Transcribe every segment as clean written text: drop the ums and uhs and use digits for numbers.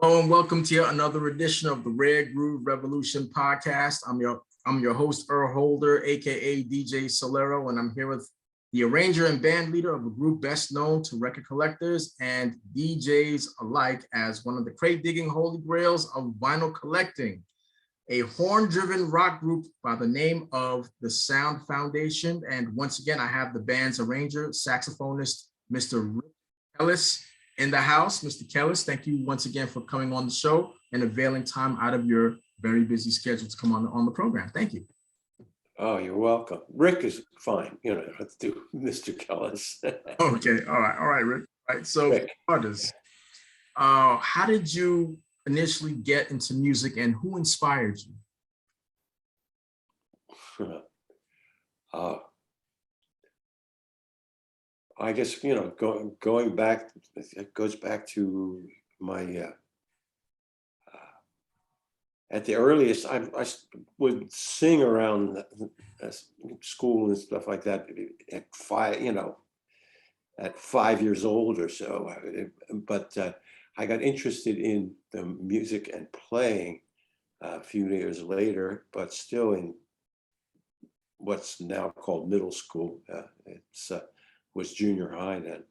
Hello and welcome to another edition of the Rare Groove Revolution podcast. I'm your host Earl Holder, aka DJ Solero, and I'm here with the arranger and band leader of a group best known to record collectors and DJs alike as one of the crate digging holy grails of vinyl collecting, a horn-driven rock group by the name of the Sound Foundation. And once again, I have the band's arranger, saxophonist, Mr. Rick Kellis in the house. Mr. Kellis, thank you once again for coming on the show and availing time out of your very busy schedule to come on the program. Thank you. Oh, you're welcome. Rick is fine. You know what to do, Mr. Kellis. Okay, all right, Rick. All right, so Rick. How did you initially get into music and who inspired you? I guess, going back, it goes back to my, at the earliest, I would sing around school and stuff like that at 5 years old or so. But I got interested in the music and playing a few years later, but still in what's now called middle school. Was junior high then.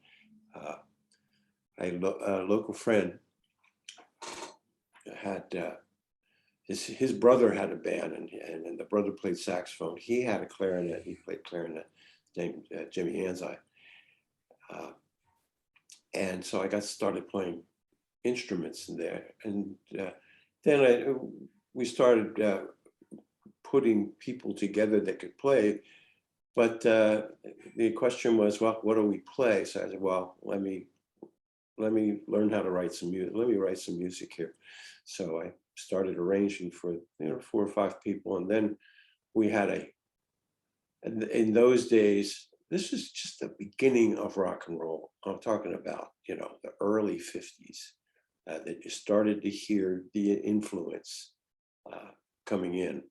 A local friend had his brother had a band, and the brother played saxophone. He had a clarinet. He played clarinet, named Jimmy Anzai. And so I got started playing instruments in there, and then we started putting people together that could play. But the question was, well, what do we play? So I said, well, let me learn how to write some music. Let me write some music here. So I started arranging for 4 or 5 people, and then we had in those days, this is just the beginning of rock and roll. I'm talking about the early 50s that you started to hear the influence coming in.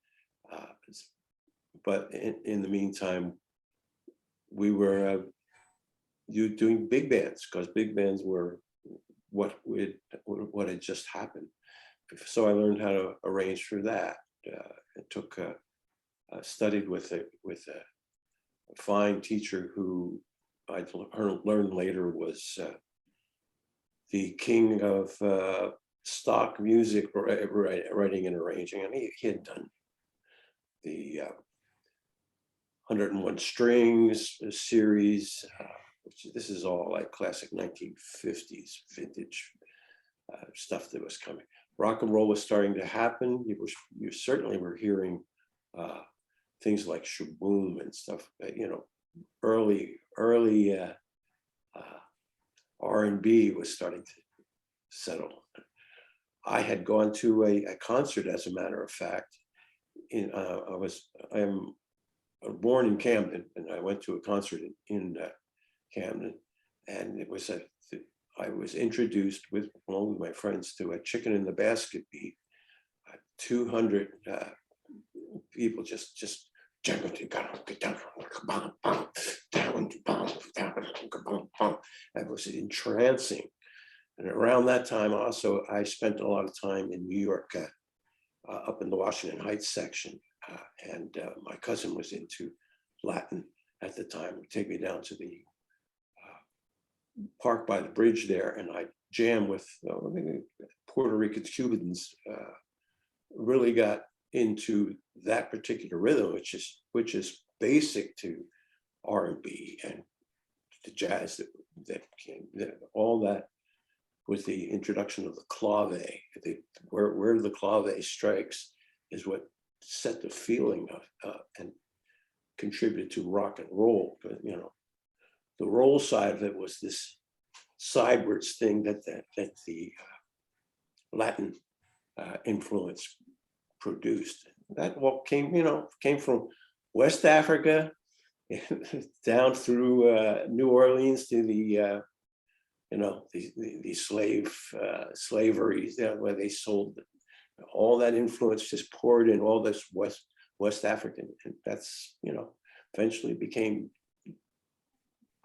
But in the meantime, we were doing big bands, because big bands were what had just happened. So I learned how to arrange for that. I studied with a fine teacher who I learned later was the king of stock music writing and arranging, and he had done the 101 Strings series, which this is all like classic 1950s vintage stuff that was coming. Rock and roll was starting to happen. You certainly were hearing things like Shaboom and stuff. Early R&B was starting to settle. I had gone to a concert, as a matter of fact. I am born in Camden, and I went to a concert in Camden, and it was I was introduced along with my friends to a Chicken in the Basket beat. 200 people just jumping. That was entrancing. And around that time, also, I spent a lot of time in New York, up in the Washington Heights section. And my cousin was into Latin at the time. He'd take me down to the park by the bridge there, and I jam with Puerto Rican Cubans. Really got into that particular rhythm, which is basic to R&B and the jazz that came. All that with the introduction of the clave. Where the clave strikes is what set the feeling of and contributed to rock and roll. But the roll side of it was this sidewards thing that the Latin influence produced. That all came from West Africa down through New Orleans to the slavery where they sold all that influence, just poured in all this West African, and that's eventually became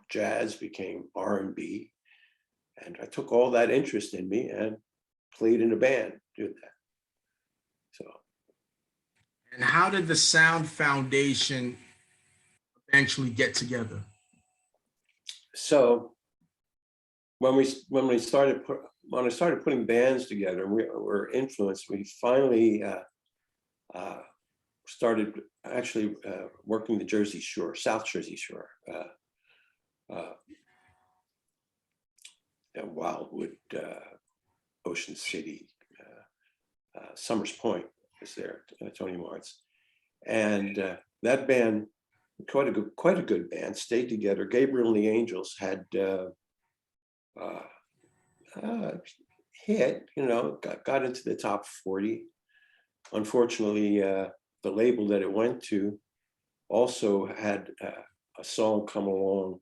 jazz, became R&B, and I took all that interest in me and played in a band, did that. So. And how did the Sound Foundation eventually get together? So when I started putting bands together, we were influenced. We finally started actually working the Jersey Shore, South Jersey Shore, Wildwood, Ocean City, Summers Point was there, Tony Martz, and that band, quite a good band, stayed together. Gabriel and the Angels had hit, got into the top 40. Unfortunately, the label that it went to also had a song come along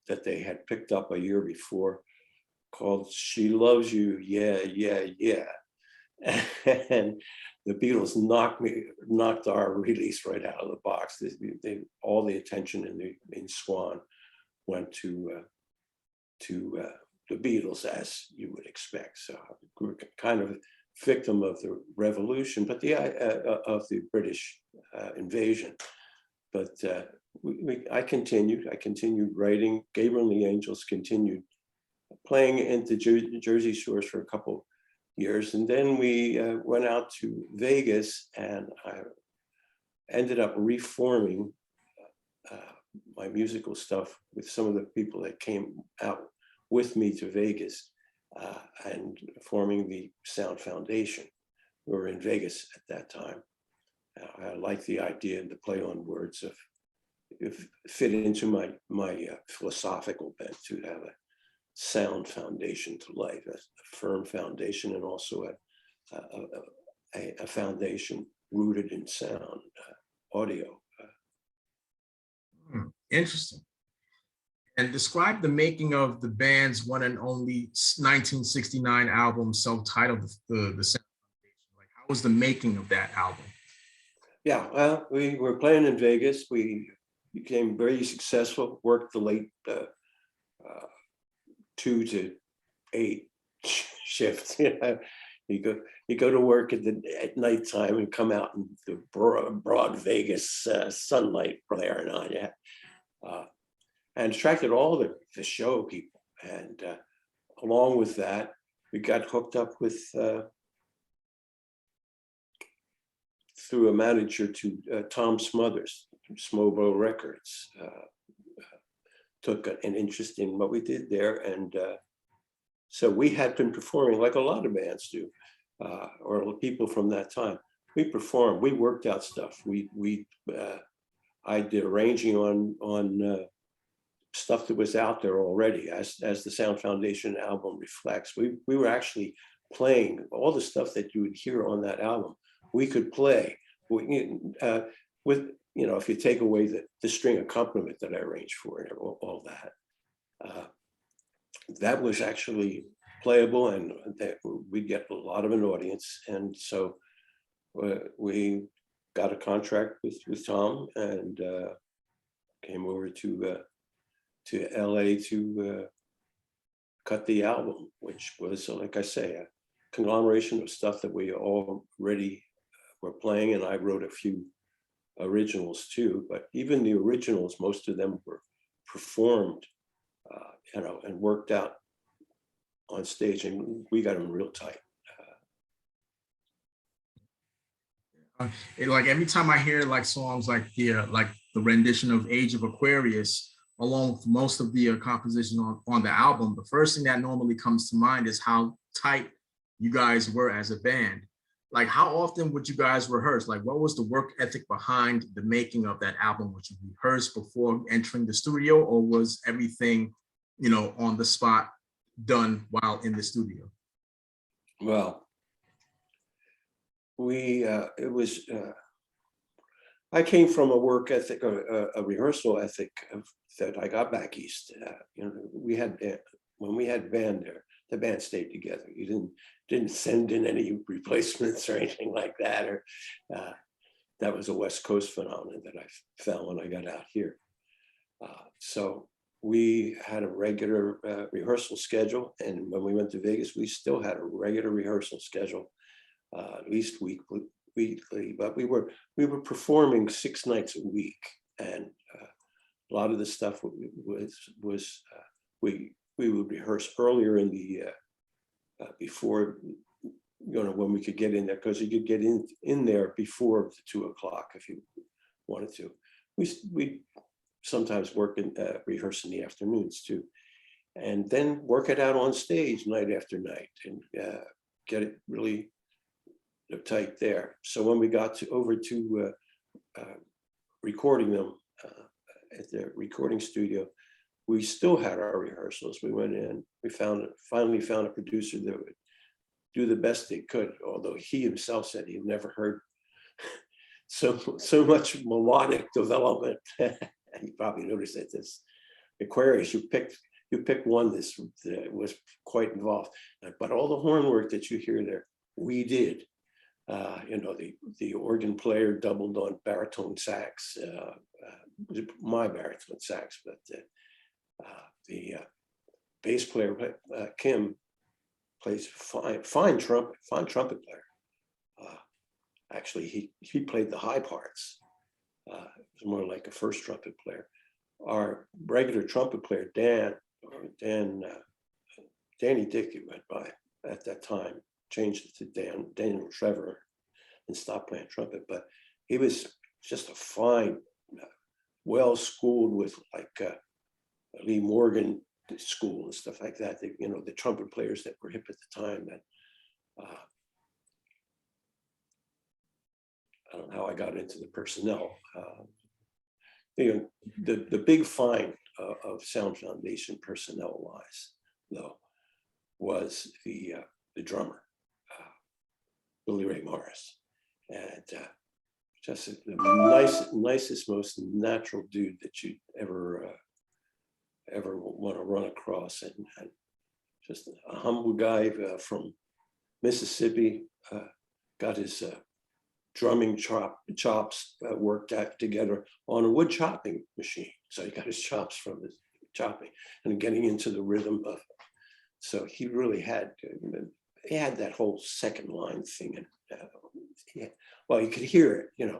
that they had picked up a year before called "She Loves You, Yeah, Yeah, Yeah." And the Beatles knocked our release right out of the box. All the attention in Swan went to the Beatles, as you would expect. So we were kind of victim of the revolution, but of the British invasion. But I continued writing. Gabriel and the Angels continued playing into Jersey Shores for a couple years, and then we went out to Vegas, and I ended up reforming my musical stuff with some of the people that came out with me to Vegas, and forming the Sound Foundation. We were in Vegas at that time. I liked the idea and the play on words of fit into my philosophical bent to have a sound foundation to life, a firm foundation, and also a foundation rooted in sound, audio. Interesting. And describe the making of the band's one and only 1969 album, self-titled the Sound Foundation. Like, how was the making of that album? Yeah, well, we were playing in Vegas. We became very successful, worked the late 2 to 8 shift. You go to work at nighttime and come out in the broad Vegas sunlight blaring on you, and attracted all the show people. And along with that, we got hooked up with through a manager to Tom Smothers, Smobo Records. Took an interest in what we did there, and so we had been performing like a lot of bands do, or people from that time. We performed, we worked out stuff. I did arranging on stuff that was out there already, as the Sound Foundation album reflects. We were actually playing all the stuff that you would hear on that album. We could play with, if you take away the string accompaniment that I arranged for and all that, that was actually playable, and that we'd get a lot of an audience. And so we got a contract with Tom, and came over to LA to cut the album, which was, like I say, a conglomeration of stuff that we already were playing, and I wrote a few originals too. But even the originals, most of them were performed, and worked out on stage, and we got them real tight. Like every time I hear like songs like the rendition of Age of Aquarius, along with most of the composition on the album, the first thing that normally comes to mind is how tight you guys were as a band. Like, how often would you guys rehearse? Like, what was the work ethic behind the making of that album? Would you rehearse before entering the studio, or was everything, on the spot, done while in the studio? Well, I came from a work ethic, a rehearsal ethic that I got back east. When we had band there, the band stayed together. You didn't send in any replacements or anything like that. Or that was a West Coast phenomenon that I found when I got out here. So we had a regular rehearsal schedule, and when we went to Vegas, we still had a regular rehearsal schedule, at least weekly. But we were performing 6 nights a week, and a lot of the stuff was we would rehearse earlier in the before, when we could get in there, because you could get in there before the 2 o'clock if you wanted to. We sometimes work in rehearse in the afternoons too, and then work it out on stage night after night, and get it really tight there. So when we got over to recording them at the recording studio, we still had our rehearsals. We went in, we finally found a producer that would do the best they could, although he himself said he'd never heard so much melodic development. And you probably noticed that this Aquarius, you picked one that was quite involved, but all the horn work that you hear there, we did. The organ player doubled on baritone sax, my baritone sax, but the bass player, Kim, plays fine trumpet player. Actually, he played the high parts. It was more like a first trumpet player. Our regular trumpet player, Danny Dick, it went by at that time, changed it to Daniel Trevor, and stopped playing trumpet. But he was just a fine, well-schooled with like Lee Morgan school and stuff like that. The trumpet players that were hip at the time. That I don't know how I got into the personnel. The big find of Sound Foundation personnel-wise, though, was the drummer, Billy Ray Morris, and just the nicest, most natural dude that you'd ever want to run across, and just a humble guy from Mississippi. Got his drumming chops worked out together on a wood chopping machine. So he got his chops from his chopping and getting into the rhythm of. So he really had that whole second line thing, and well, you could hear it.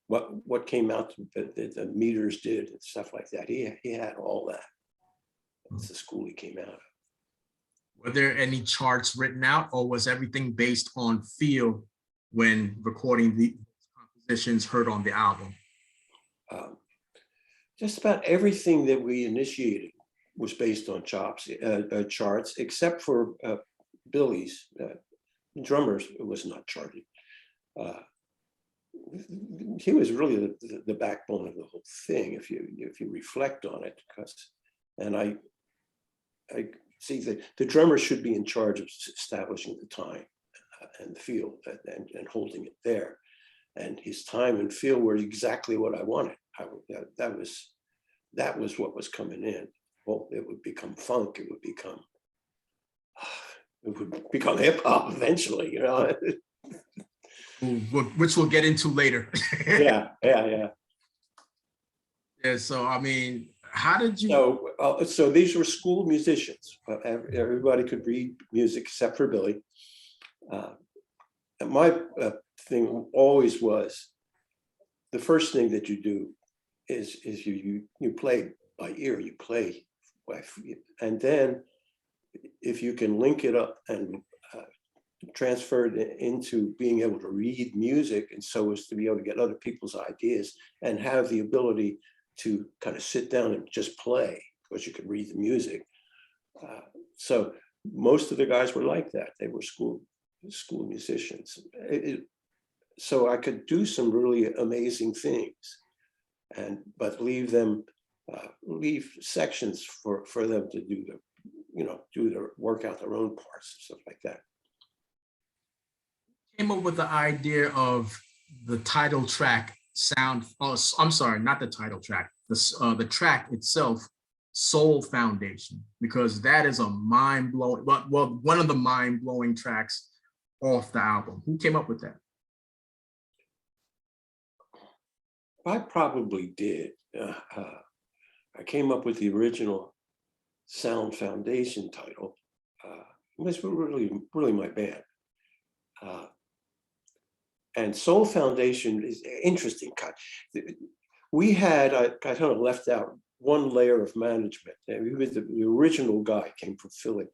What came out, the meters did and stuff like that. He had all that. That's the school he came out of. Were there any charts written out, or was everything based on feel when recording the compositions heard on the album? Just about everything that we initiated was based on charts, except for Billy's. Drummers, it was not charted. He was really the backbone of the whole thing, if you reflect on it. And I see that the drummer should be in charge of establishing the time and the feel and holding it there. And his time and feel were exactly what I wanted. That was what was coming in. Well, it would become funk. It would become hip hop eventually, Which we'll get into later. Yeah. Yeah. So I mean, how did you? So these were school musicians. Everybody could read music except for Billy. And my thing always was, the first thing that you do is you play by ear. You play, and then if you can link it up and transfer it into being able to read music, and so as to be able to get other people's ideas and have the ability to kind of sit down and just play, because you could read the music. So most of the guys were like that. They were school musicians. So I could do some really amazing things, but leave sections for them to do their work out their own parts and stuff like that. Came up with the idea of the title track sound. Oh, I'm sorry, not the title track. The track itself, Soul Foundation, because that is a mind-blowing, well, one of the mind-blowing tracks off the album. Who came up with that? I probably did. I came up with the original Sound Foundation title. It was really my band. And Soul Foundation is interesting. We had, I kind of left out one layer of management. He was the original guy, came from Philly.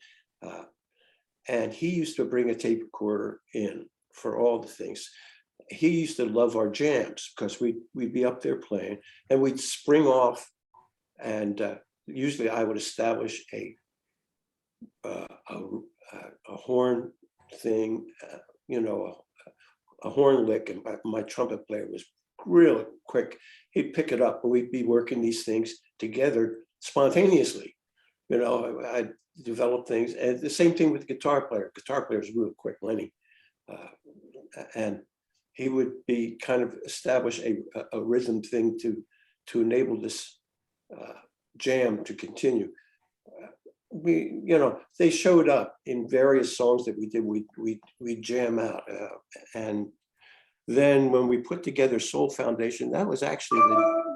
And he used to bring a tape recorder in for all the things. He used to love our jams because we'd be up there playing and we'd spring off, and usually I would establish a horn thing, a horn lick, and my trumpet player was really quick. He'd pick it up and we'd be working these things together spontaneously. I developed things, and the same thing with the guitar player. Guitar player is real quick, Lenny. And he would be kind of establish a rhythm thing to enable this jam to continue. They showed up in various songs that we did. We jam out, and then when we put together Soul Foundation, that was actually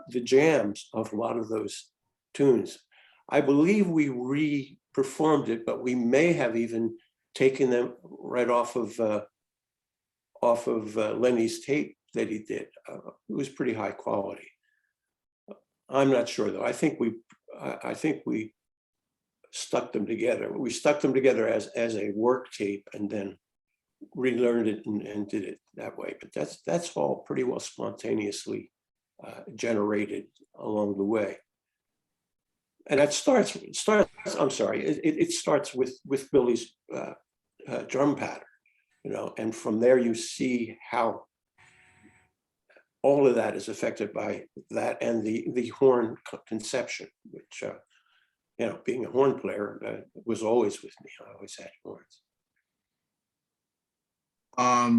the jams of a lot of those tunes. I believe we re-performed it, but we may have even taken them right off of Lenny's tape that he did. It was pretty high quality. I'm not sure though. I think we stuck them together. We stuck them together as a work tape and then relearned it and did it that way. But that's all pretty well spontaneously generated along the way. And it starts with Billy's drum pattern, and from there you see how all of that is affected by that and the horn conception, which, being a horn player was always with me. I always had horns. How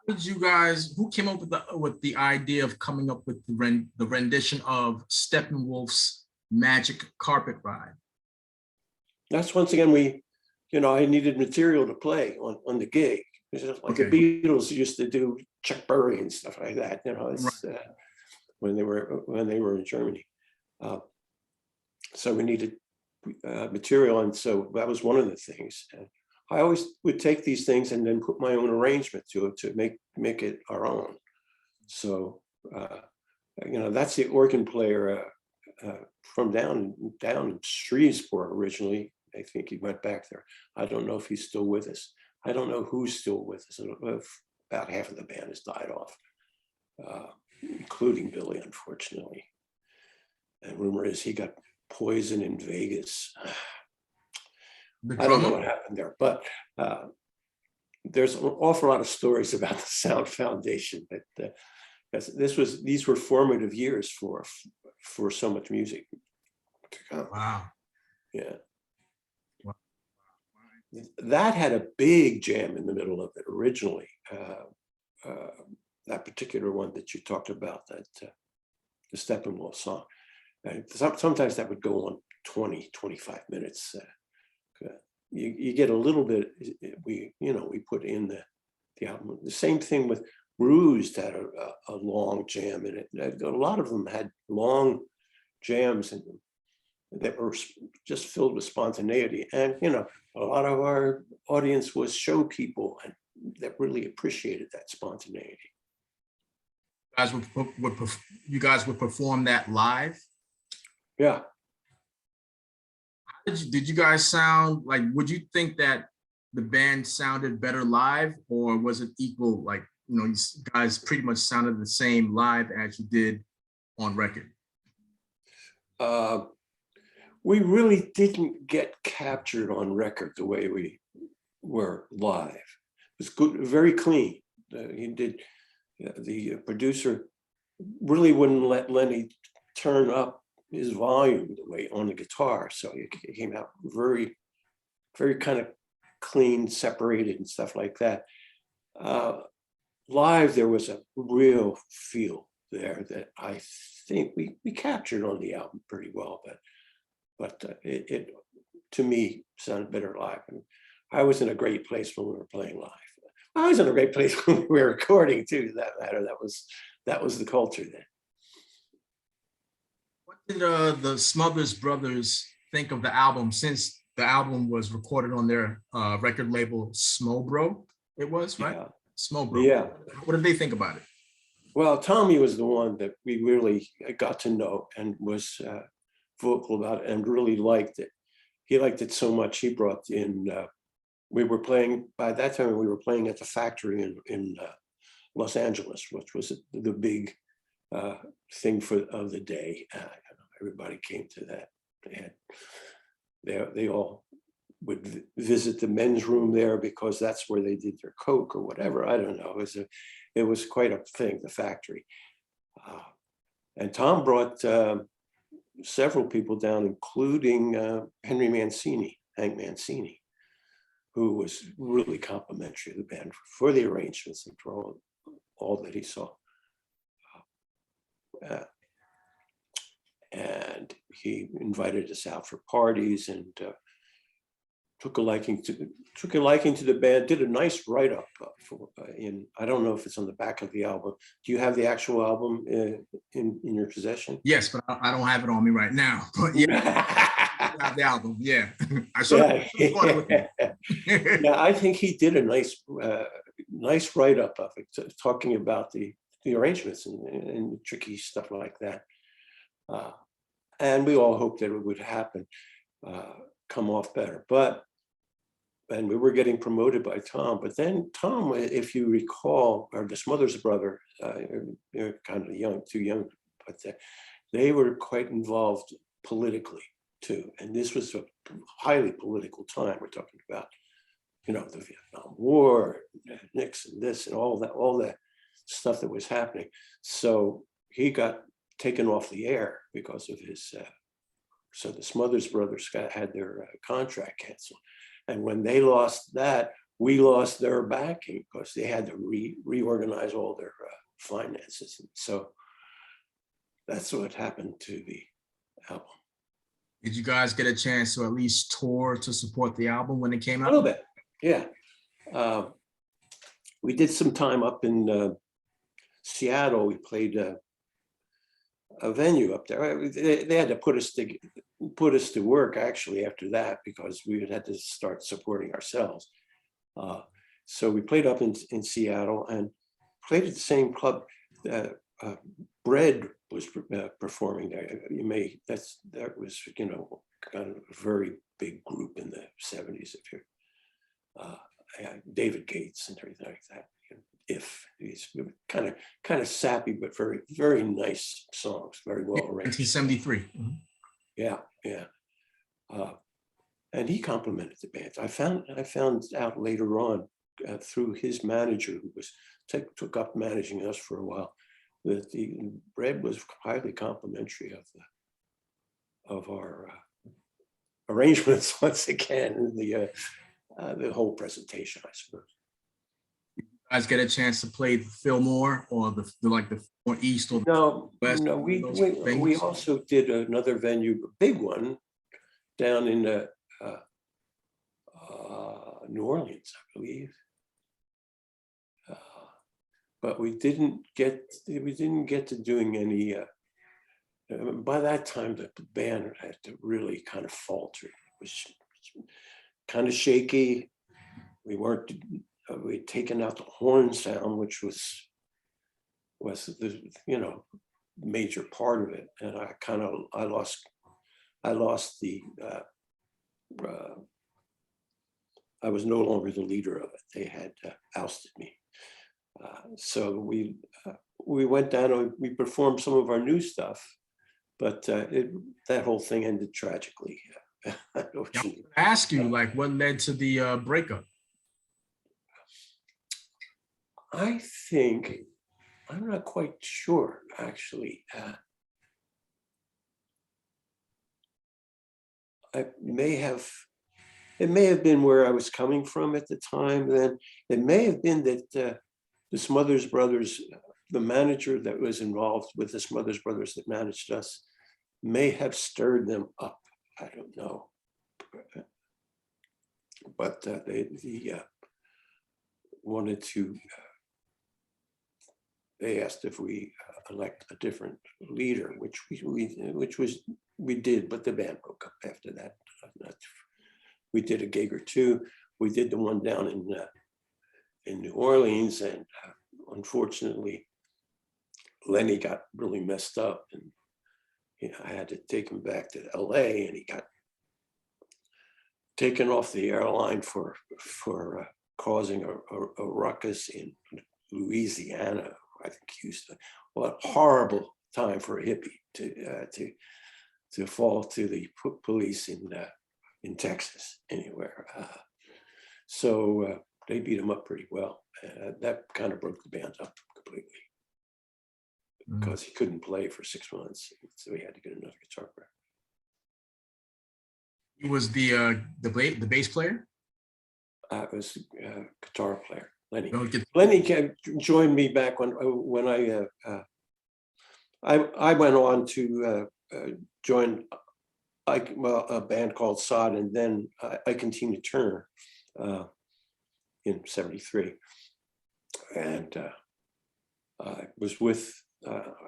did you guys? Who came up with the idea of coming up with the rendition of Steppenwolf's Magic Carpet Ride? That's once again I needed material to play on the gig. Like the Beatles used to do Chuck Berry and stuff like that. When they were in Germany. So we needed material, and so that was one of the things. And I always would take these things and then put my own arrangement to it to make it our own. So that's the organ player from down in Shreveport originally. I think he went back there. I don't know if he's still with us. I don't know who's still with us. About half of the band has died off, including Billy, unfortunately. And rumor is he got poisoned in Vegas. I don't know what happened there, but there's an awful lot of stories about the Sound Foundation. But these were formative years for so much music to come. Wow. Yeah. Wow. That had a big jam in the middle of it originally. That particular one that you talked about, that the Steppenwolf song. Sometimes that would go on 20, 25 minutes. You get a little bit, we put in the album. The same thing with Bruised had a long jam in it. A lot of them had long jams in them that were just filled with spontaneity. And, a lot of our audience was show people and that really appreciated that spontaneity. You guys would perform that live? Yeah. Did you guys sound like, would you think that the band sounded better live, or was it equal? Like, you guys pretty much sounded the same live as you did on record? We really didn't get captured on record the way we were live. It was good, very clean. The producer really wouldn't let Lenny turn up his volume the way on the guitar, so it came out very, very kind of clean, separated and stuff like that. Live, there was a real feel there that I think we captured on the album pretty well, but it to me sounded better live. And I was in a great place when we were playing live. I was in a great place when we were recording too, for that matter. That was the culture then. Did the Smothers Brothers think of the album, since the album was recorded on their record label Smobro? It was, right? Yeah, Smobro. yeah. What did they think about it? Well, Tommy was the one that we really got to know and was vocal about it and really liked it. He liked it so much, he brought in, we were playing, by that time, we were playing at the Factory in Los Angeles, which was the big thing of the day. Everybody came to that. They all would visit the men's room there because that's where they did their coke or whatever. I don't know. It was quite a thing, the Factory. And Tom brought several people down, including Henry Mancini, Hank Mancini, who was really complimentary of the band for the arrangements and for all that he saw. And he invited us out for parties and took a liking to the band. Did a nice write-up in. I don't know if it's on the back of the album. Do you have the actual album in your possession? Yes, but I don't have it on me right now. But yeah, I have the album. Yeah, I should have brought it with me. Yeah, I think he did a nice write-up of it, talking about the arrangements and tricky stuff like that. And we all hoped that it would happen, come off better. And we were getting promoted by Tom. But then Tom, if you recall, or the Smothers Brothers, they're kind of too young, but they were quite involved politically too. And this was a highly political time. We're talking about, the Vietnam War, Nixon, this and all that stuff that was happening. So he got taken off the air because of his, so the Smothers Brothers had their contract canceled. And when they lost that, we lost their backing because they had to reorganize all their finances. And so that's what happened to the album. Did you guys get a chance to at least tour to support the album when it came out? A little bit, yeah. We did some time up in Seattle. We played a venue up there. They had to put us to work actually after that because we had to start supporting ourselves. So we played up in Seattle and played at the same club. Bread was performing there. That was kind of a very big group in the 70s. If you David Gates and everything like that. He's kind of sappy, but very, very nice songs, very well arranged. 1973. Mm-hmm. Yeah. And he complimented the band. I found out later on through his manager, who was took up managing us for a while, that the Bread was highly complimentary of our arrangements once again, the whole presentation, I suppose. Guys get a chance to play the Fillmore or the Fillmore East or no, West? No, we also did another venue, a big one, down in New Orleans, I believe. But we didn't get to doing any. By that time, the band had to really kind of falter. It was kind of shaky. We'd taken out the horn sound, which was the major part of it, and I lost the. I was no longer the leader of it. They had ousted me. So we went down and we performed some of our new stuff, but that whole thing ended tragically. I was going to ask you, what led to the breakup? I think, I'm not quite sure, actually. It may have been where I was coming from at the time. Then it may have been that the Smothers Brothers, the manager that was involved with the Smothers Brothers that managed us, may have stirred them up. I don't know. But they wanted to they asked if we elect a different leader, which we did, but the band broke up after that. We did a gig or two. We did the one down in New Orleans, and unfortunately, Lenny got really messed up, and I had to take him back to LA, and he got taken off the airline for causing a ruckus in Louisiana. I think Houston. What a horrible time for a hippie to fall to the police in Texas, anywhere. So they beat him up pretty well. That kind of broke the band up completely because he couldn't play for 6 months, so he had to get another guitar player. He was the bass player. It was a guitar player, Lenny. Oh, Lenny joined me back when I went on to join a band called Sod, and then Ike and Tina Turner in '73, and I was with.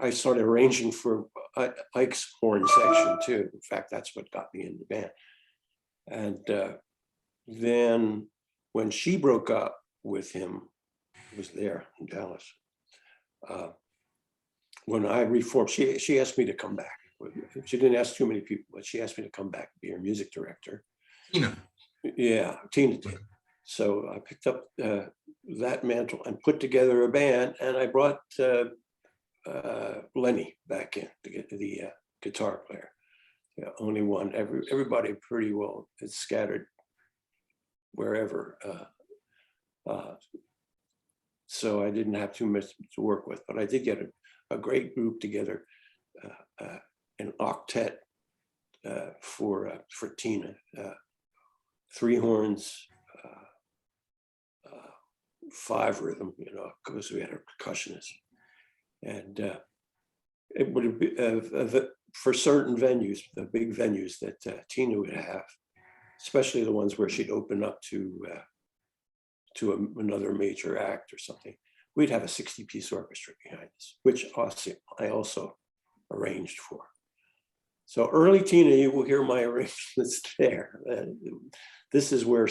I started arranging for Ike's horn section too. In fact, that's what got me in the band. And then when she broke up with him, I was there in Dallas. When I reformed, she asked me to come back. She didn't ask too many people, but she asked me to come back, be her music director. Tina. Yeah, Tina did. So I picked up that mantle and put together a band, and I brought Lenny back in to get the guitar player. Yeah, only one. Everybody pretty well is scattered wherever. So I didn't have too much to work with, but I did get a great group together, an octet for Tina, 3 horns, 5 rhythm, because we had a percussionist. And it would be for certain venues, the big venues that Tina would have, especially the ones where she'd open up to another major act or something, we'd have a 60-piece orchestra behind us, which I also arranged for. So early Tina, you will hear my arrangements there. This is where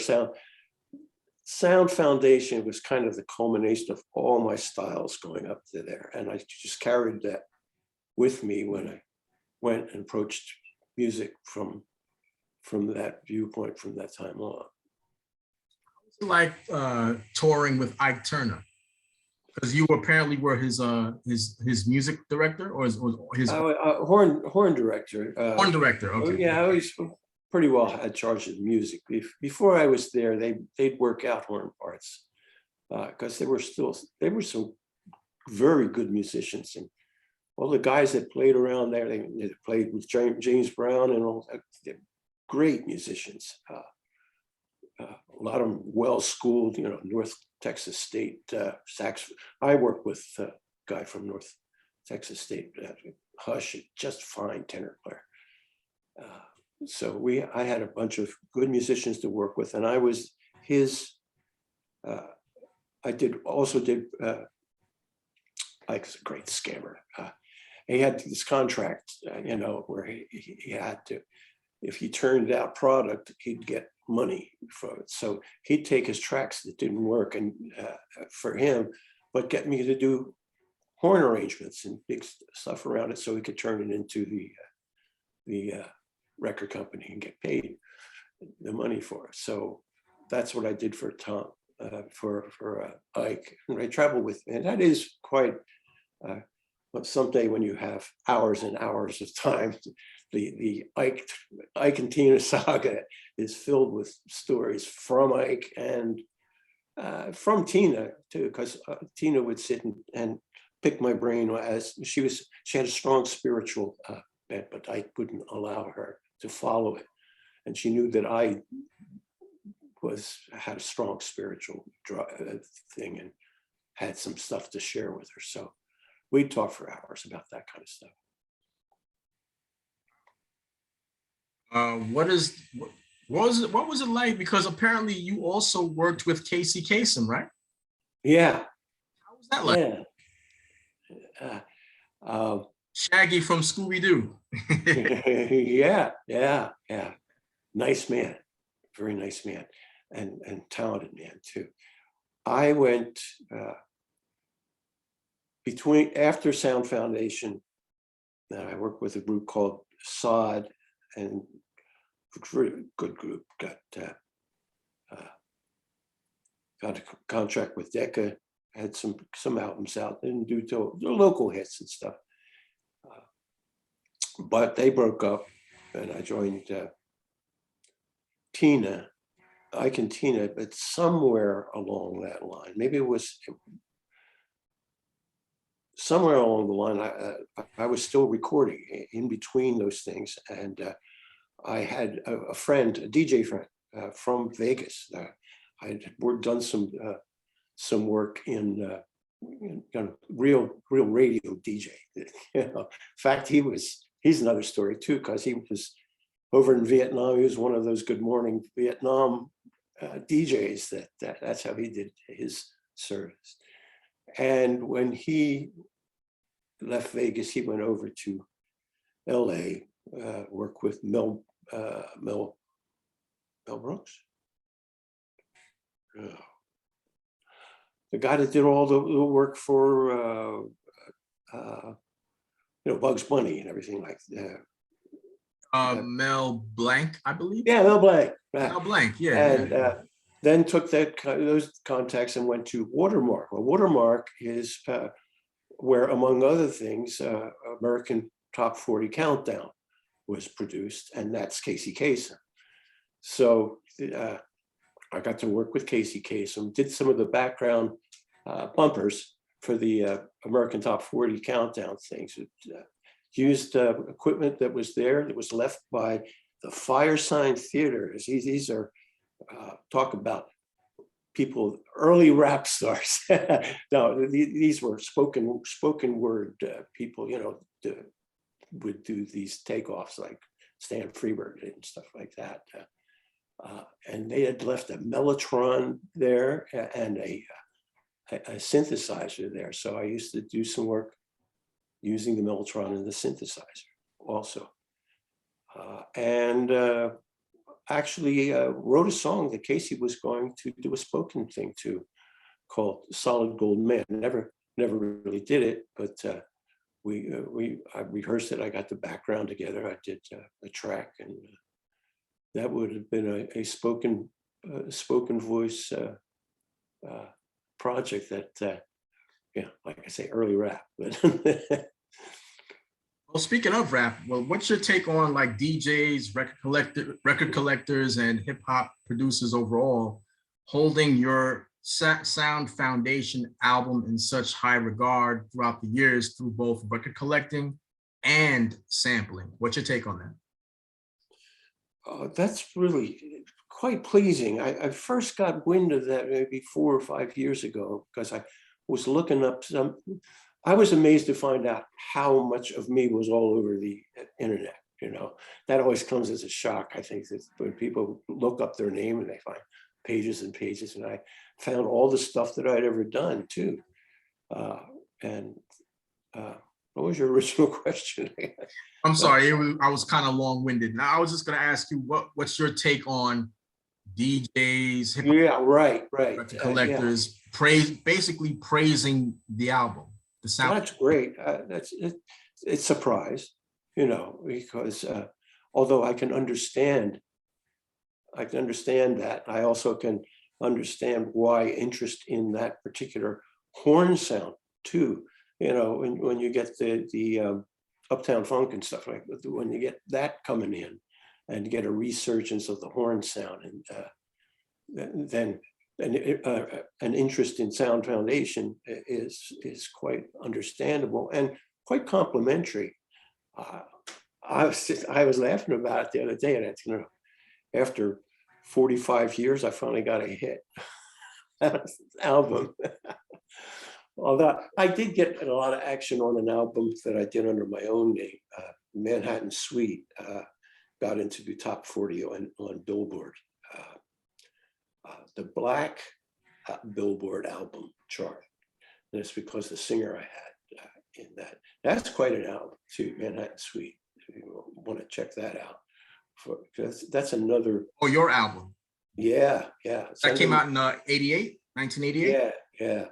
Sound Foundation was kind of the culmination of all my styles going up to there. And I just carried that with me when I went and approached music from that viewpoint from that time on. Like touring with Ike Turner, because you apparently were his music director, or his horn director. Horn director. Okay. Yeah, I always pretty well had charge of the music. Before I was there, they'd work out horn parts because they were some very good musicians, and all the guys that played around there, they played with James Brown and all that. They're great musicians. A lot of them well-schooled, North Texas State sax. I worked with a guy from North Texas State, Hush, just fine tenor player. So I had a bunch of good musicians to work with, and I was his. I also did. Ike's a great scammer. He had this contract, where he had to, if he turned out product, he'd get money for it. So he'd take his tracks that didn't work and for him, but get me to do horn arrangements and big stuff around it so he could turn it into the record company and get paid the money for it. So that's what I did for Tom, for Ike. And I traveled with, and that is quite, but someday when you have hours and hours of time, the Ike and Tina saga is filled with stories from Ike and from Tina too, because Tina would sit and pick my brain as she had a strong spiritual bent, but I couldn't allow her to follow it, and she knew that I had a strong spiritual thing and had some stuff to share with her. So we'd talk for hours about that kind of stuff. What was it like? Because apparently you also worked with Casey Kasem, right? Yeah. How was that like? Yeah. Shaggy from Scooby-Doo. Yeah. Nice man, very nice man, and talented man too. I went after Sound Foundation. I worked with a group called Sod, and really good group. Got a contract with Decca. Had some albums out. Didn't do the local hits and stuff. But they broke up, and I joined Tina, Ike and Tina. But somewhere along that line, maybe it was somewhere along the line, I was still recording in between those things, and I had a friend, a DJ friend from Vegas. I had done some work in kind of real radio DJ. In fact, he's another story too, because he was over in Vietnam. He was one of those Good Morning Vietnam DJs. That's how he did his service. And when he left Vegas, he went over to LA, work with Mel Brooks. The guy that did all the work for Bugs Bunny and everything like that. Mel Blanc, I believe. Yeah, Mel Blanc. Mel Blanc, yeah. And then took those contacts and went to Watermark. Well, Watermark is where, among other things, American Top 40 Countdown was produced, and that's Casey Kasem. So I got to work with Casey Kasem, did some of the background bumpers for the American Top 40 Countdown things. Used equipment that was there, that was left by the Firesign Theater. These are, talk about people, early rap stars. No, these were spoken word people, would do these takeoffs like Stan Freberg and stuff like that. And they had left a Mellotron there and a synthesizer there. So I used to do some work using the Mellotron and the synthesizer also. Actually wrote a song that Casey was going to do a spoken thing to, called Solid Gold Man. Never really did it, but I rehearsed it. I got the background together. I did a track, and that would have been a spoken voice project that, like I say, early rap. But well, speaking of rap, well, what's your take on like DJs, record collectors, and hip hop producers overall holding your Sound Foundation album in such high regard throughout the years through both record collecting and sampling? What's your take on that? That's really quite pleasing. I first got wind of that maybe 4 or 5 years ago, because I was looking up I was amazed to find out how much of me was all over the internet. That always comes as a shock. I think that when people look up their name and they find pages and pages, and I found all the stuff that I'd ever done too. What was your original question? I'm sorry, I was kind of long-winded. Now I was just going to ask you, what's your take on DJs, hip-hop, right, record collectors, basically praising the album, the sound? That's great. It's surprise, because although I can understand that, I also can understand why interest in that particular horn sound too. When you get the Uptown Funk and stuff like that, when you get that coming in and you get a resurgence of the horn sound, and then an interest in Sound Foundation is quite understandable and quite complimentary. I was laughing about it the other day, and after 45 years, I finally got a hit album. Although I did get a lot of action on an album that I did under my own name, Manhattan Suite, got into the top 40 on Billboard. The Black Billboard album chart. And it's because the singer I had in that. That's quite an album too, Manhattan Suite. If you want to check that out, that's another. Oh, your album. Yeah. That came out in 1988. Yeah.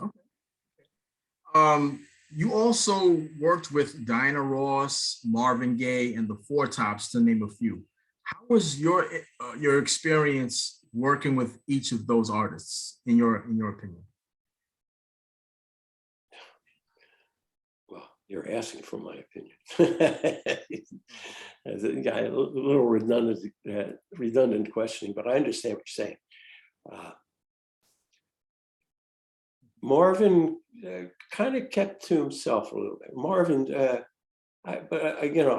Okay. You also worked with Diana Ross, Marvin Gaye, and the Four Tops, to name a few. How was your experience working with each of those artists, in your opinion? Well, you're asking for my opinion. A little redundant questioning, but I understand what you're saying. Marvin kind of kept to himself a little bit. Marvin, I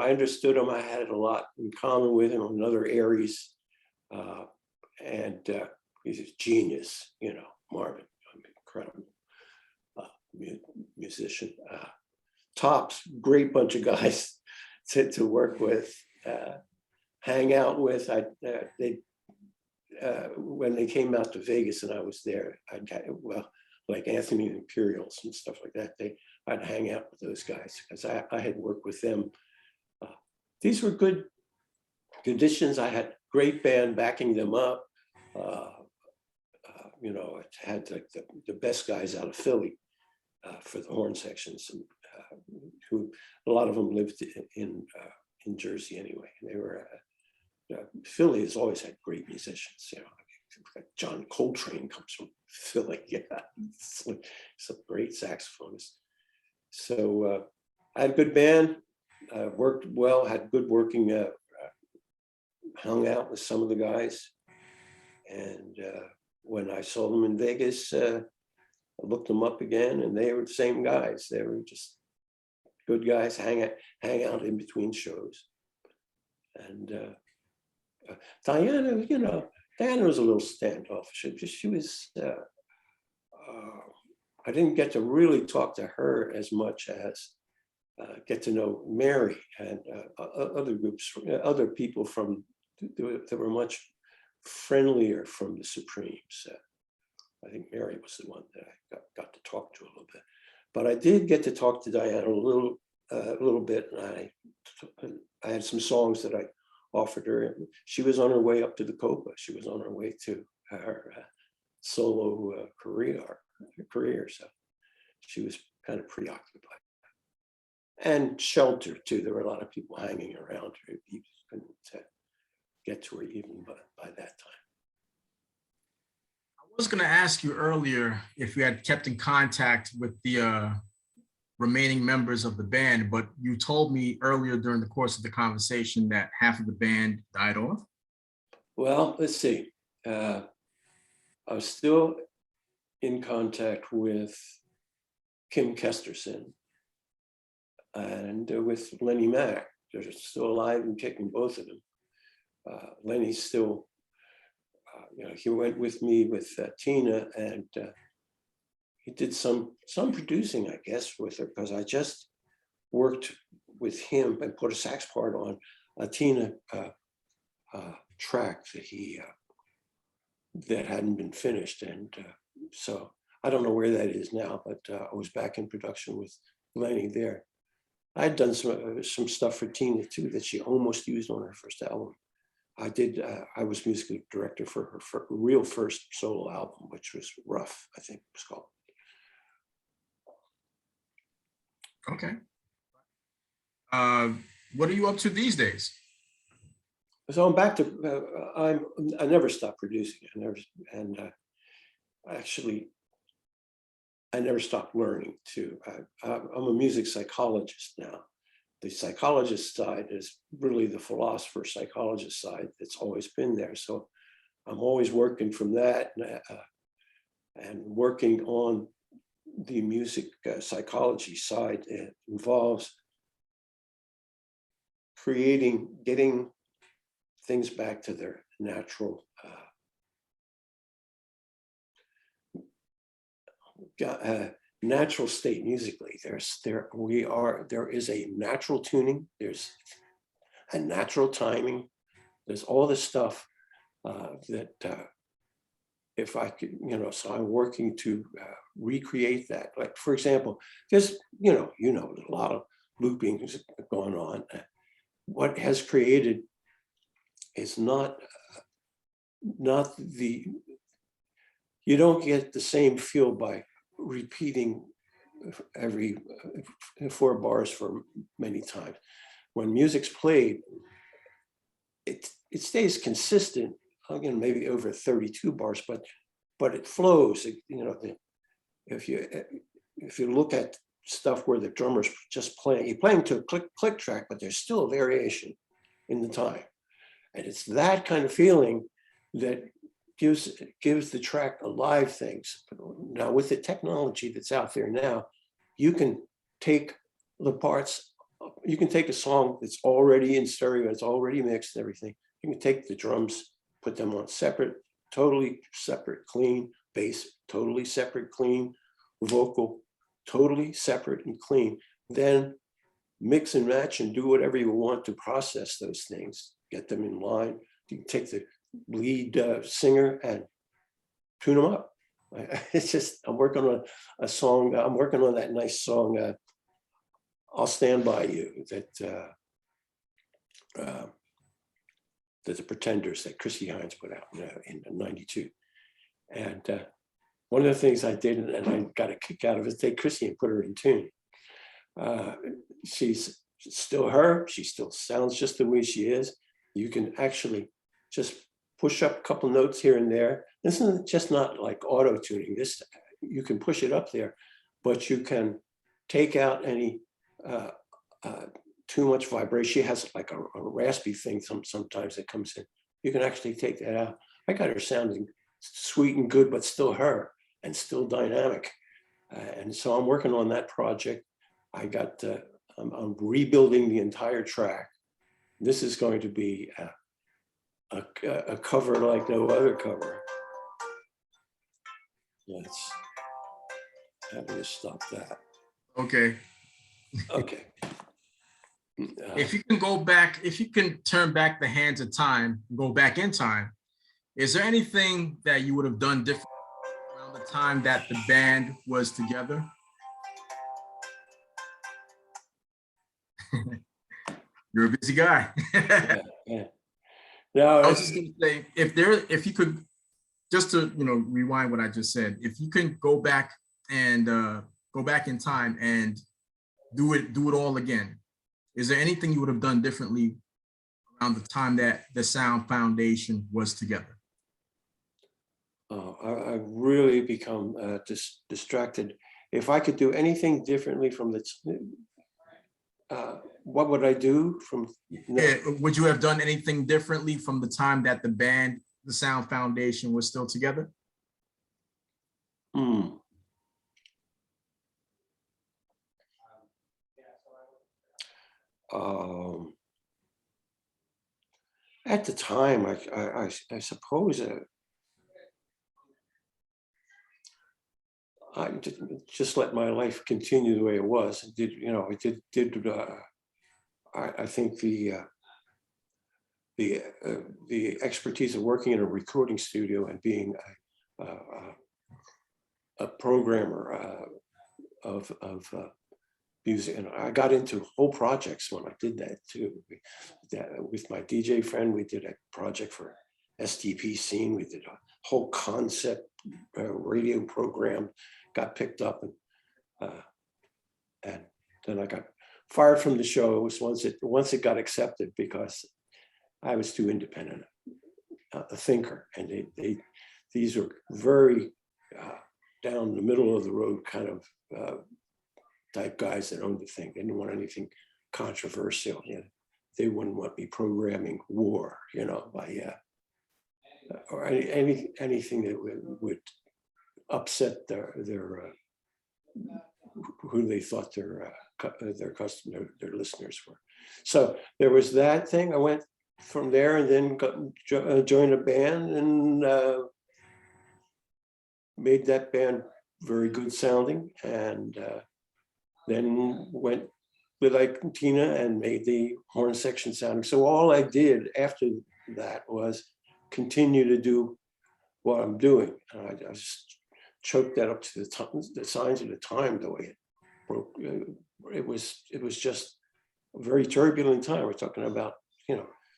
understood him. I had a lot in common with him in other areas, and he's a genius. Marvin, incredible musician. Tops, great bunch of guys to work with, hang out with. When they came out to Vegas and I was there, like Anthony and Imperials and stuff like that, I'd hang out with those guys because I had worked with them. These were good conditions. I had great band backing them up. It had like the best guys out of Philly for the horn sections, and who a lot of them lived in Jersey anyway. And they were Philly has always had great musicians. Like John Coltrane comes from Philly. Yeah, some great saxophonist. So I had a good band, worked well, had good working, hung out with some of the guys. And when I saw them in Vegas, I looked them up again, and they were the same guys. They were just good guys, hang out in between shows. And Diana, Diana was a little standoffish. She was, I didn't get to really talk to her as much as get to know Mary and other groups, other people that were much friendlier from the Supremes. I think Mary was the one that I got to talk to a little bit. But I did get to talk to Diana a little bit, and I had some songs that I offered her. She was on her way up to the Copa. She was on her way to her solo career. So she was kind of preoccupied and sheltered too. There were a lot of people hanging around her. You couldn't get to her even by that time. I was going to ask you earlier if you had kept in contact with the remaining members of the band, but you told me earlier during the course of the conversation that half of the band died off. Well, let's see. I was still in contact with Kim Kesterson and with Lenny Mack. They're still alive and kicking, both of them. Lenny's still, he went with me with Tina, and he did some producing, I guess, with her, because I just worked with him and put a sax part on a Tina track that hadn't been finished. And so I don't know where that is now, but I was back in production with Lenny there. I had done some stuff for Tina too that she almost used on her first album. I was music director for her real first solo album, which was Rough, I think it was called. Okay. What are you up to these days? So I'm back to, I never stopped producing. I never stopped learning too. I'm a music psychologist now. The psychologist side is really the philosopher psychologist side that's always been there. So I'm always working from that and working on the music psychology side. It involves getting things back to their natural natural state musically. There is a natural tuning, there's a natural timing, there's all this stuff that if I could, so I'm working to recreate that. Like, for example, there's, a lot of looping going on. What has created is not the, you don't get the same feel by repeating every 4 bars for many times. When music's played, it stays consistent, again, maybe over 32 bars, but it flows. If you look at stuff where the drummer's just playing, you're playing to a click track, but there's still a variation in the time. And it's that kind of feeling that gives the track alive things. Now, with the technology that's out there now, you can take the parts, you can take a song that's already in stereo, it's already mixed and everything. You can take the drums, put them on separate, totally separate, clean, bass, totally separate, clean, vocal, totally separate and clean. Then mix and match and do whatever you want to process those things, get them in line. You can take the lead singer and tune them up. It's just, I'm working on a song, I'm working on that nice song, I'll Stand By You, that the Pretenders, that Chrissy Hines put out in '92. And one of the things I did, and I got a kick out of it, is take Chrissy and put her in tune. She's still her, she still sounds just the way she is. You can actually just push up a couple notes here and there. This is just not like auto tuning. This, you can push it up there, but you can take out any too much vibration. She has like a raspy thing sometimes that comes in. You can actually take that out. I got her sounding sweet and good, but still her and still dynamic. And so I'm working on that project. I got, I'm rebuilding the entire track. This is going to be a cover like no other cover. Let's have me stop that. Okay. Okay. If you can go back, if you can turn back the hands of time, go back in time, is there anything that you would have done different around the time that the band was together? You're a busy guy. Yeah. No, I was just gonna say, if you could, just to rewind what I just said, if you can go back and go back in time and do it all again, is there anything you would have done differently around the time that the Sound Foundation was together? I really become distracted. If I could do anything differently from the, what would I do from? No. Yeah, would you have done anything differently from the time that the band, the Sound Foundation, was still together? At the time, I suppose I just let my life continue the way it was. I think the expertise of working in a recording studio and being a programmer of music, and I got into whole projects when I did that too. With my DJ friend, we did a project for STP Scene. We did a whole concept radio program, got picked up, and then I got fired from the show. It was once it got accepted because I was too independent a thinker, and these were very down the middle of the road kind of type guys that owned the thing. They didn't want anything controversial. They wouldn't want me programming war, by or anything that would upset their who they thought their customer, their listeners were. So there was that thing. I went from there and then joined a band and made that band very good sounding, and then went with Ike and Tina and made the horn section sounding. So all I did after that was continue to do what I'm doing. And I just choked that up to the signs of the time, the way it broke. It was just a very turbulent time. We're talking about,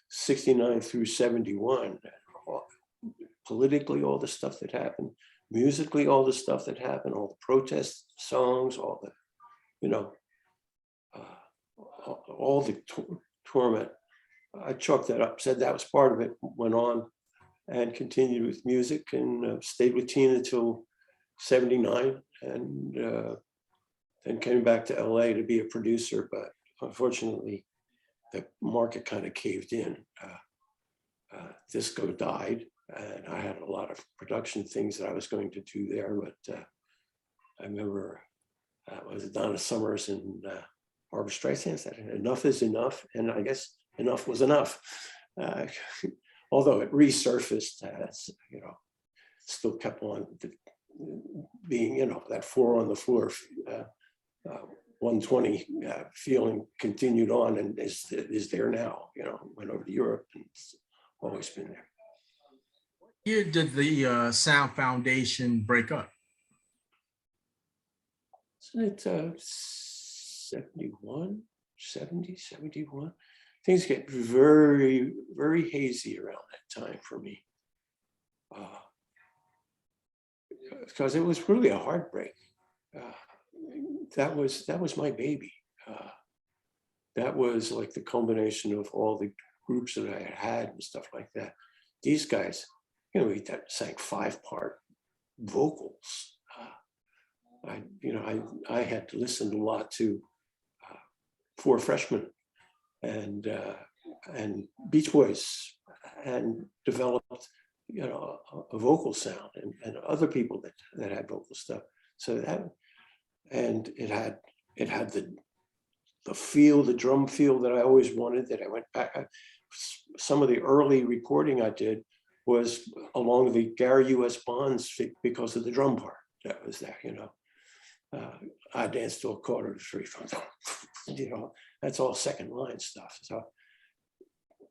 69 through 71. Politically, all the stuff that happened. Musically, all the stuff that happened. All the protest songs, all the, all the torment. I chalked that up, said that was part of it, went on and continued with music, and stayed with Tina till 79, and then came back to LA to be a producer. But unfortunately, the market kind of caved in. Disco died, and I had a lot of production things that I was going to do there. But I remember it was Donna Summers and Barbra Streisand said, "Enough is enough," and I guess enough was enough. Although it resurfaced, as still kept on being, that 4 on the floor, 120 feeling continued on, and is there now. Went over to Europe, and it's always been there. What year did the Sound Foundation break up? Isn't it 71, 70, 71? Things get very, very hazy around that time for me. Because it was really a heartbreak. That was my baby. That was like the culmination of all the groups that I had and stuff like that. These guys, we sang 5-part vocals. I had to listen a lot to 4 Freshmen and Beach Boys, and developed a vocal sound, and other people that had vocal stuff. So that, and it had the feel, the drum feel that I always wanted, that I went back. Some of the early recording I did was along the Gary U.S. Bonds because of the drum part that was there. I danced to a quarter to 3 from them. That's all second line stuff. So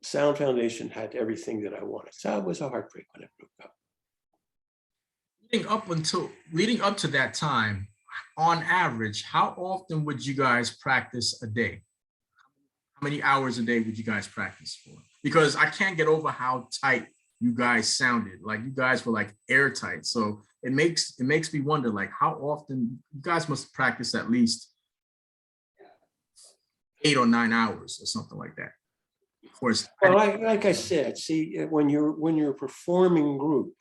Sound Foundation had everything that I wanted. So it was a heartbreak when it broke up. Leading up to that time, on average, how often would you guys practice a day? How many hours a day would you guys practice for? Because I can't get over how tight you guys sounded. Like, you guys were like airtight. So it makes me wonder, like, how often you guys must practice at least 8 or 9 hours or something like that. Of course. Well, like I said, see, when you're a performing group,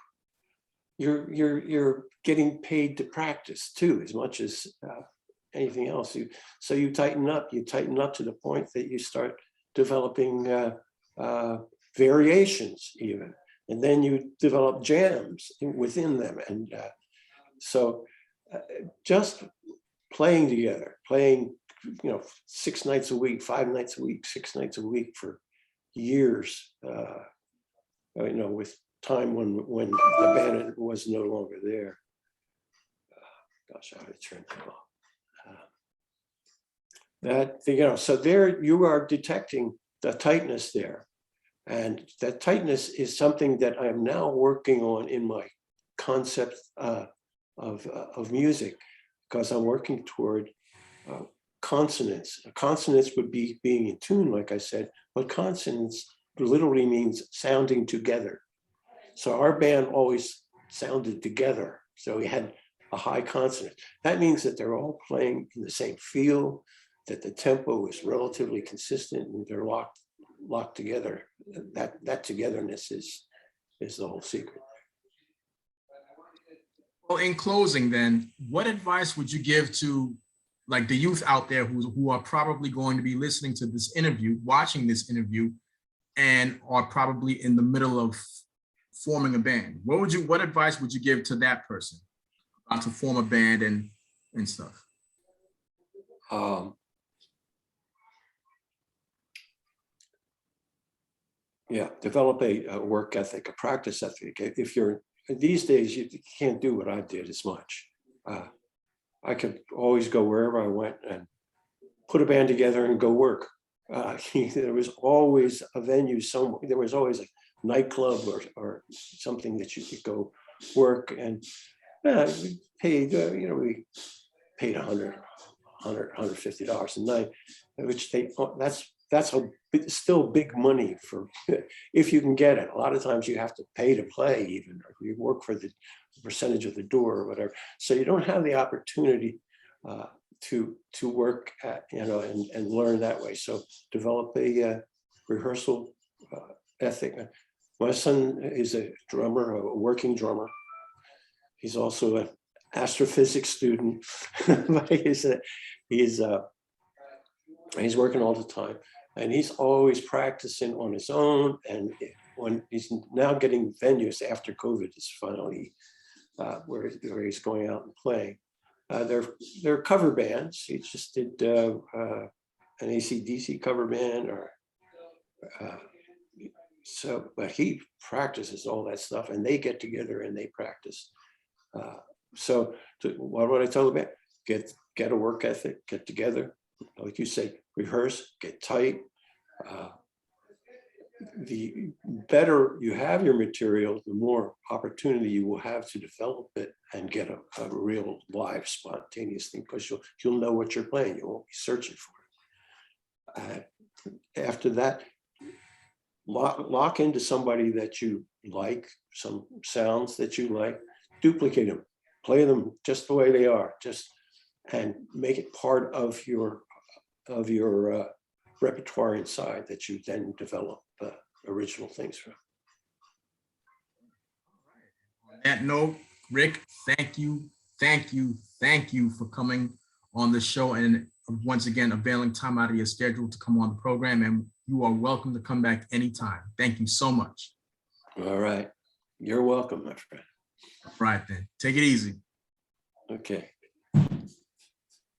you're getting paid to practice too, as much as anything else. So you tighten up to the point that you start developing variations even, and then you develop jams within them. And so just playing together, 6 nights a week, 5 nights a week, 6 nights a week for years, with time when the band was no longer there. Gosh, I would turn that off. So there you are detecting the tightness there. And that tightness is something that I'm now working on in my concept of music, because I'm working toward consonance. Consonance would be being in tune, like I said, but consonance literally means sounding together. So our band always sounded together. So we had a high consonant. That means that they're all playing in the same feel, that the tempo is relatively consistent, and they're locked together. That togetherness is the whole secret. Well, in closing then, what advice would you give to like the youth out there who are probably going to be listening to this interview, watching this interview, and are probably in the middle of forming a band? What advice would you give to that person about to form a band and stuff? Yeah, develop a work ethic, a practice ethic. If you're these days, you can't do what I did as much. I could always go wherever I went and put a band together and go work. There was always a venue somewhere. There was always a nightclub or something that you could go work, and we paid, we paid $150 a night, which that's still big money for if you can get it. A lot of times you have to pay to play, even, or you work for the percentage of the door or whatever. So you don't have the opportunity to work at, and learn that way. So develop a rehearsal ethic. My son is a drummer, a working drummer. He's also an astrophysics student, but he's working all the time, and he's always practicing on his own. And when he's now getting venues after COVID is finally where he's going out and playing. They're cover bands. He just did an AC/DC cover band, but he practices all that stuff, and they get together and they practice. What would I tell them? Get a work ethic, get together, like you say, rehearse, get tight. The better you have your material, the more opportunity you will have to develop it and get a real live, spontaneous thing, because you'll know what you're playing. You won't be searching for it. After that, lock into somebody that you like, some sounds that you like, duplicate them, play them just the way they are, and make it part of your repertoire inside that you then develop original things from. On that note, Rick, thank you for coming on the show, and once again availing time out of your schedule to come on the program. And you are welcome to come back anytime. Thank you so much. All right, you're welcome, my friend. All right then, take it easy. Okay.